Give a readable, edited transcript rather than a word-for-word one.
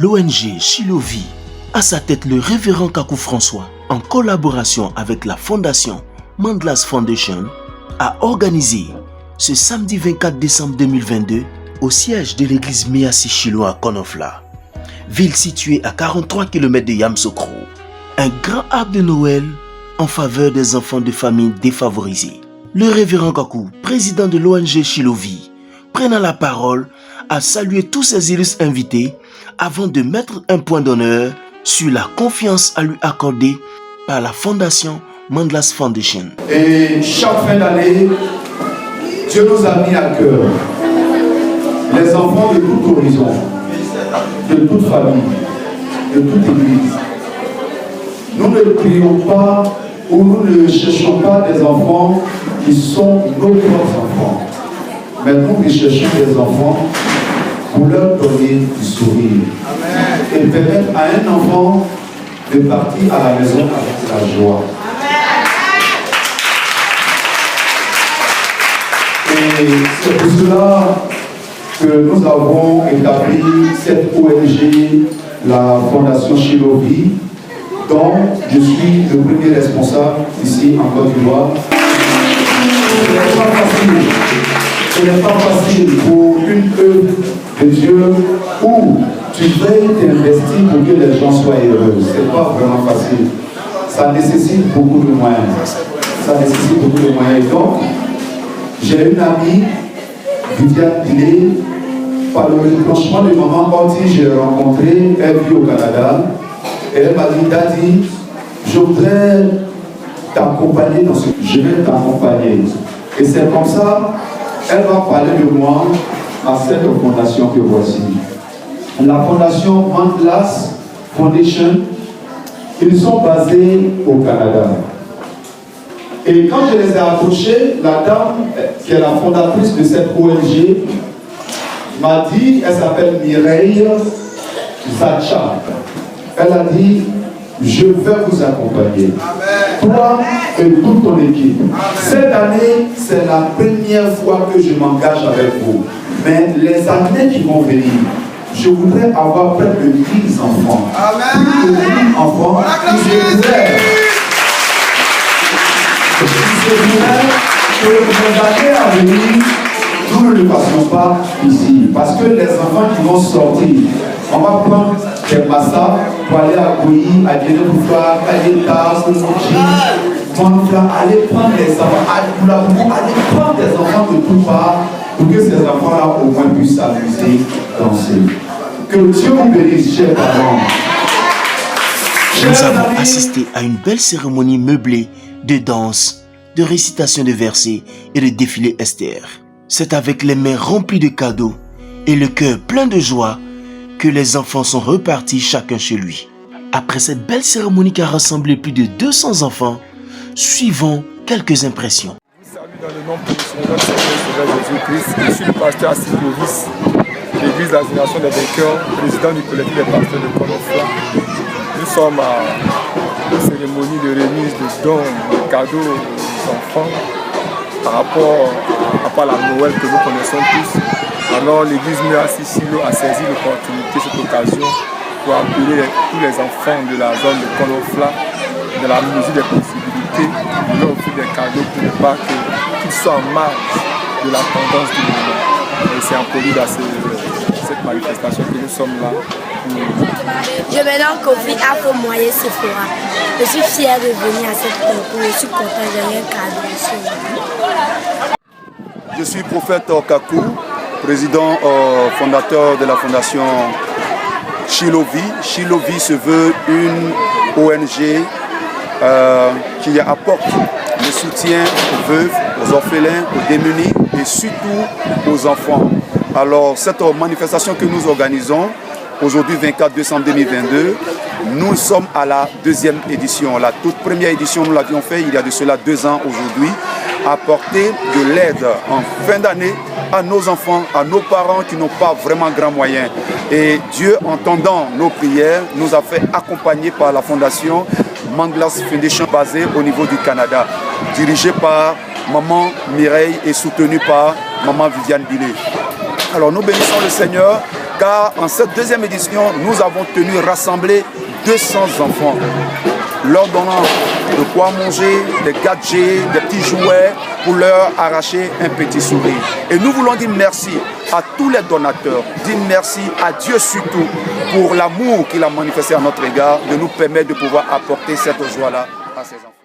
L'ONG Shiloh-Vie, à sa tête le révérend Kakou François, en collaboration avec la fondation Mandlas Foundation, a organisé ce samedi 24 décembre 2022 au siège de l'église Méassi Shiloh à Konofla, ville située à 43 km de Yamoussoukro, un grand arbre de Noël en faveur des enfants de familles défavorisées. Le révérend Kakou, président de l'ONG Shiloh-Vie, prenant la parole, a salué tous ses illustres invités avant de mettre un point d'honneur sur la confiance à lui accordée par la fondation Mandlas Foundation. Et chaque fin d'année, Dieu nous a mis à cœur les enfants de tout horizon, de toute famille, de toute église. Nous ne prions pas ou nous ne cherchons pas des enfants qui sont nos propres enfants, mais nous qui cherchons des enfants pour leur donner du sourire. Amen. Et permettre à un enfant de partir à la maison avec la joie. Amen. Et c'est pour cela que nous avons établi cette ONG, la Fondation Shiloh-Vie, dont je suis le premier responsable ici en Côte d'Ivoire. Ce n'est pas facile pour une œuvre de Dieu où tu veilles t'investir pour que les gens soient heureux. Ce n'est pas vraiment facile. Ça nécessite beaucoup de moyens. Donc, j'ai une amie, Viviane Bilé, par le déclenchement du moment Orti, j'ai rencontré, elle vit au Canada. Et elle m'a dit, Daddy, je voudrais t'accompagner dans ce... Je vais t'accompagner. Et c'est comme ça, elle va parler de moi à cette fondation que voici. La fondation Mandlas Foundation, ils sont basés au Canada. Et quand je les ai approchés, la dame qui est la fondatrice de cette ONG m'a dit, elle s'appelle Mireille Zacha. Elle a dit, je vais vous accompagner. Amen. Toi et toute ton équipe. Amen. Cette année, c'est la première fois que je m'engage avec vous. Mais les années qui vont venir, je voudrais avoir près de 10 enfants. Amen. Plus de 1000 enfants qui voudraient que les années à venir, nous ne le fassions pas ici. Parce que les enfants qui vont sortir, on va prendre des massas pour aller à Gouy, à Guénéboufla, à l'État, à aller prendre des enfants, aller prendre des enfants de tout part pour que ces enfants-là au moins puissent s'amuser, danser. Que Dieu vous bénisse, chers parents. Nous avons assisté à une belle cérémonie meublée de danse, de récitation de versets et de défilé Esther. C'est avec les mains remplies de cadeaux et le cœur plein de joie que les enfants sont repartis chacun chez lui. Après cette belle cérémonie qui a rassemblé plus de 200 enfants, suivons quelques impressions. Salut dans le nom de notre Seigneur Jésus-Christ. Je suis le pasteur Assis Lovis, l'église La Génération des Vainqueurs, président du collectif des pasteurs de Konofla. Nous sommes à une cérémonie de remise de dons, de cadeaux aux enfants par rapport à la Noël que nous connaissons tous. Alors l'église Méassi Shiloh a saisi l'opportunité, cette occasion, pour appeler tous les enfants de la zone de Konofla, de la mesure des possibilités, de leur offrir des cadeaux pour ne pas qu'ils soient en marge de la tendance du moment. Et c'est en prélude à cette manifestation que nous sommes là. Je me nomme Kofi Afro Moyen Sephora. Je suis fier de venir à cette concours. Je suis content de rien cadeau ici. Je suis prophète Kakou, président fondateur de la fondation Shiloh-Vie. Shiloh-Vie se veut une ONG qui apporte le soutien aux veuves, aux orphelins, aux démunis et surtout aux enfants. Alors cette manifestation que nous organisons aujourd'hui 24 décembre 2022, nous sommes à la deuxième édition. La toute première édition, nous l'avions fait il y a de cela 2 ans aujourd'hui, apporter de l'aide en fin d'année à nos enfants, à nos parents qui n'ont pas vraiment grand moyen. Et Dieu, entendant nos prières, nous a fait accompagner par la fondation Mandlas Foundation basée au niveau du Canada, dirigée par Maman Mireille et soutenue par Maman Viviane Bilé. Alors nous bénissons le Seigneur car en cette deuxième édition, nous avons tenu rassembler 200 enfants, leur donnant de quoi manger, des gadgets, des petits jouets pour leur arracher un petit sourire. Et nous voulons dire merci à tous les donateurs, dire merci à Dieu surtout pour l'amour qu'il a manifesté à notre égard, de nous permettre de pouvoir apporter cette joie-là à ces enfants.